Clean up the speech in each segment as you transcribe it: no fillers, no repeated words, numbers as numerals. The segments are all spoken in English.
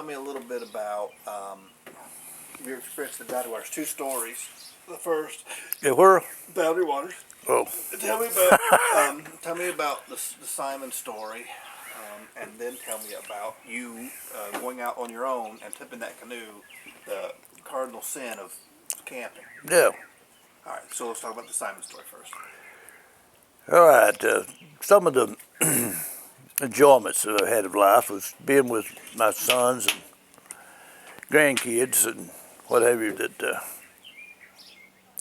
tell me a little bit about your experience at the Boundary Waters? Two stories. The first, Yeah, where? Boundary Waters. Oh, Tell me about the Simon story, and then tell me about you going out on your own and tipping that canoe, the cardinal sin of camping. yeah. All right, so let's talk about the Simon story first. All right. Some of the enjoyments that I had of life was being with my sons and grandkids and what have you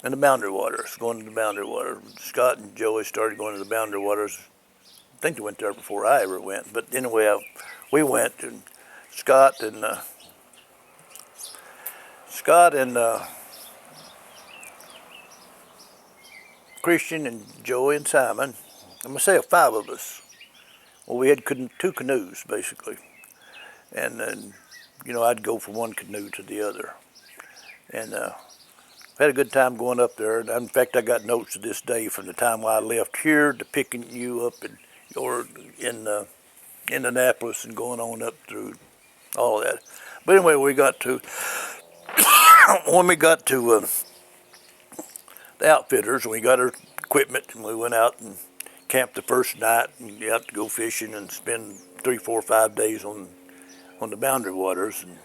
in the Boundary Waters, going to the Boundary Waters. Scott and Joey started going to the Boundary Waters. I think they went there before I ever went. But anyway, we went, and Scott and Christian and Joey and Simon, and myself, 5 of us. Well, we had 2 canoes, basically. And then, I'd go from one canoe to the other. And had a good time going up there. And in fact, I got notes to this day from the time I left here to picking you up in Indianapolis and going on up through all of that. But anyway, when we got to the outfitters, and we got our equipment, and we went out and camped the first night, and got to go fishing and spend 3, 4, 5 days on the Boundary Waters and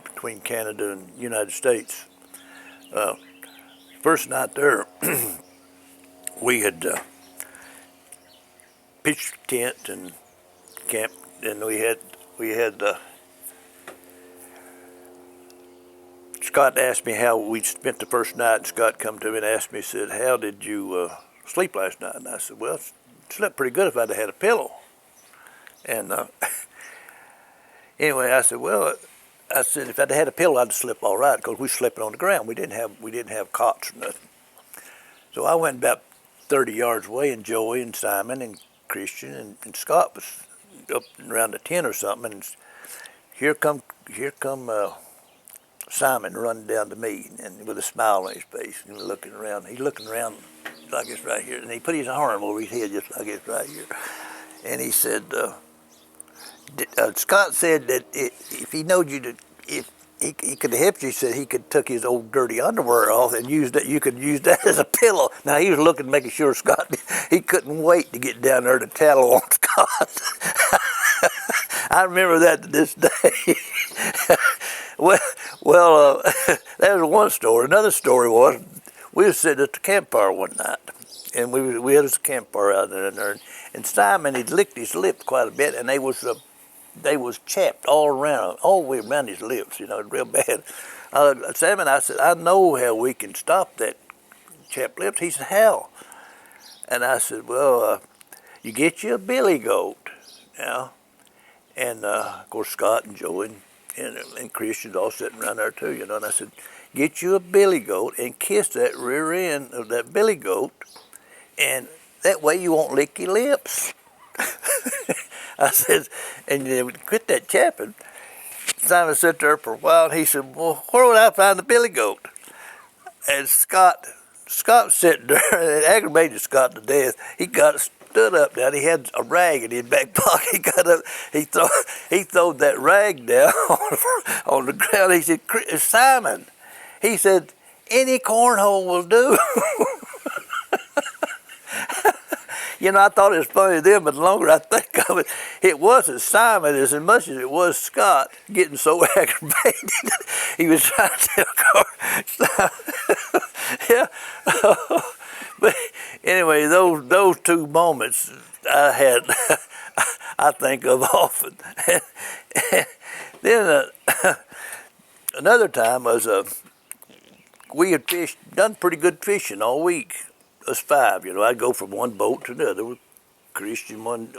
between Canada and United States. First night there, we had pitched a tent and camped, and we had Scott asked me how we spent the first night, and Scott come to me and asked me, said, "How did you sleep last night?" And I said, "Well, I slept pretty good if I'd have had a pillow." And anyway, I said, "Well," I said, "if I'd had a pillow, I'd sleep all right, because we slept on the ground. We didn't have cots or nothing." So I went about 30 yards away, and Joey and Simon and Christian and Scott was up around the tent or something, and here come Simon running down to me, and with a smile on his face, and looking around. He's looking around like it's right here, and he put his arm over his head just like it's right here. And he said, Scott said that if he knowed you to, if he could have helped you, he said he could took his old dirty underwear off and used that. You could use that as a pillow. Now he was looking, making sure Scott, he couldn't wait to get down there to tattle on Scott. I remember that to this day. Well, that was one story. Another story was we were sitting at the campfire one night, and we had a campfire out there, and Simon had licked his lips quite a bit, and they was chapped all around, all the way around his lips, real bad. Simon, I said, "I know how we can stop that chapped lips." He said, "How?" And I said, "Well, you get you a billy goat, and of course Scott and Joey and Christian's all sitting around there too, And I said, "Get you a billy goat and kiss that rear end of that billy goat, and that way you won't lick your lips." I said, "And you quit that chapping." Simon sat there for a while, and he said, "Well, where would I find the billy goat?" And Scott was sitting there, and it aggravated Scott to death. He stood up now. He had a rag in his back pocket. He got up. He threw that rag down on the ground. He said, "Simon," he said, "any cornhole will do." I thought it was funny then, but the longer I think of it, it wasn't Simon as much as it was Scott getting so aggravated. He was trying to tell Carl. Yeah. But anyway, those 2 moments I had, I think of often. Then another time was we had done pretty good fishing all week. Us 5, I'd go from one boat to another with Christian one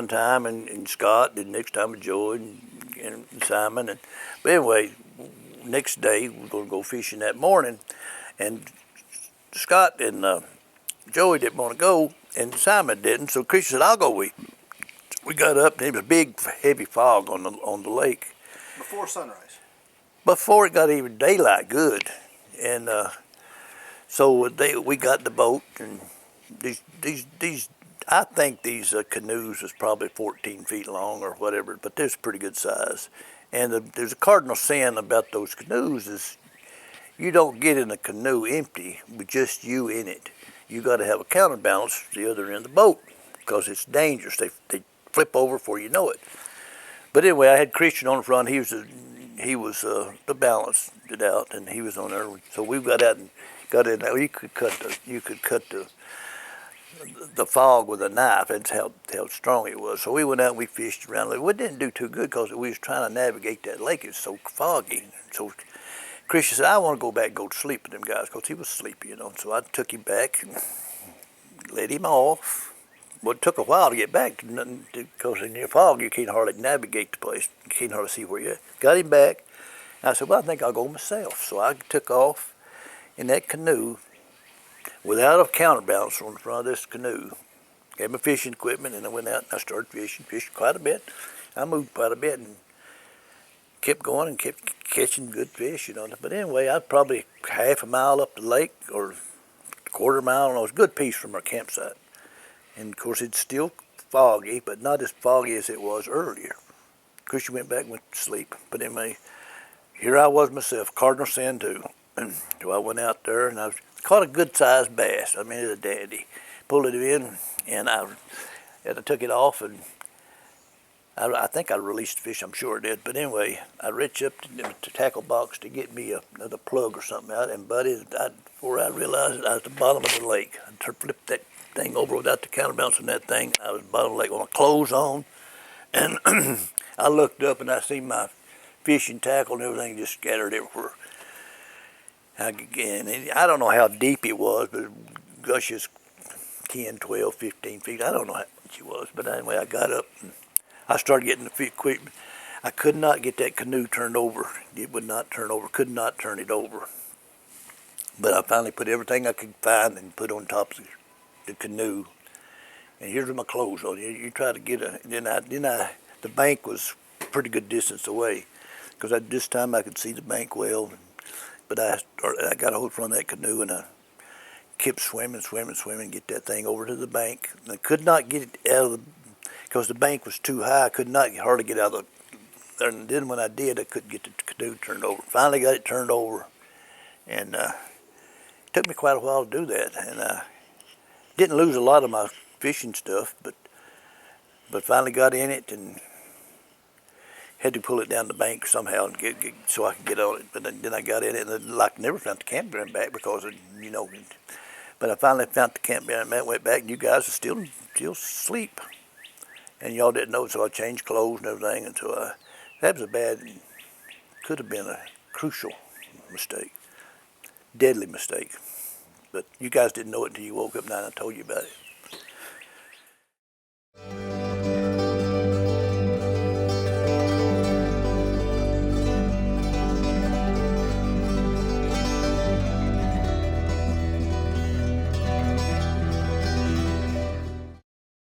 time and Scott, and next time with Joey and Simon. But anyway, next day we were going to go fishing that morning, and Scott and Joey didn't want to go, and Simon didn't. So Christian said, "I'll go with you." We got up, and there was a big, heavy fog on the lake. Before sunrise. Before it got even daylight good, and so we got in the boat, and these I think these canoes was probably 14 feet long or whatever, but they're pretty good size. And there's a cardinal sin about those canoes is you don't get in a canoe empty with just you in it. You got to have a counterbalance the other end of the boat because it's dangerous. They flip over before you know it. But anyway, I had Christian on the front. He was the balance it out, and he was on there. So we got out and got in there. You could cut the fog with a knife. That's how strong it was. So we went out and we fished around. We didn't do too good because we was trying to navigate that lake. It's so foggy. So Christian said, I want to go back and go to sleep with them guys because he was sleepy, you know. So I took him back and let him off. Well, it took a while to get back because in the fog you can't hardly navigate the place. You can't hardly see where you're at. Got him back. I said, well, I think I'll go myself. So I took off in that canoe without a counterbalance on the front of this canoe. Had my fishing equipment, and I went out and I started fishing quite a bit. I moved quite a bit and kept going and kept catching good fish, you know. But anyway, I was probably half a mile up the lake or a quarter mile, and it was a good piece from our campsite. And of course, it's still foggy, but not as foggy as it was earlier. Christian went back and went to sleep. But anyway, here I was myself, cardinal sin too. So I went out there and I caught a good-sized bass. I mean, it's a dandy. Pulled it in, and I took it off, and I think I released the fish. I'm sure it did. But anyway, I reached up to the tackle box to get me another plug or something out, and buddy, before I realized it, I was at the bottom of the lake. I flipped that thing over without the counterbalance on that thing. I was at the bottom of the lake with my clothes on, and I looked up and I seen my fishing tackle and everything just scattered everywhere. And I don't know how deep it was, but gushes 10, 12, 15 feet. I don't know how much it was, but anyway, I got up and I started getting the feet quick. I could not get that canoe turned over. It would not turn over, could not turn it over. But I finally put everything I could find and put on top of the canoe. And here's my clothes on. You try to get the bank was a pretty good distance away because at this time I could see the bank well. But I got a hold from that canoe and I kept swimming, get that thing over to the bank. And I could not get it out of the, because the bank was too high. I could not hardly get out of the, and then when I did, I couldn't get the canoe turned over. Finally got it turned over, and it took me quite a while to do that. And I didn't lose a lot of my fishing stuff, but finally got in it and had to pull it down the bank somehow and get so I could get on it. But then I got in it, and like never found the campground back because of, you know. But I finally found the campground and went back, and you guys are still asleep, and y'all didn't know. So I changed clothes and everything, and so that was a bad, could have been a crucial mistake, deadly mistake. But you guys didn't know it until you woke up now and I told you about it.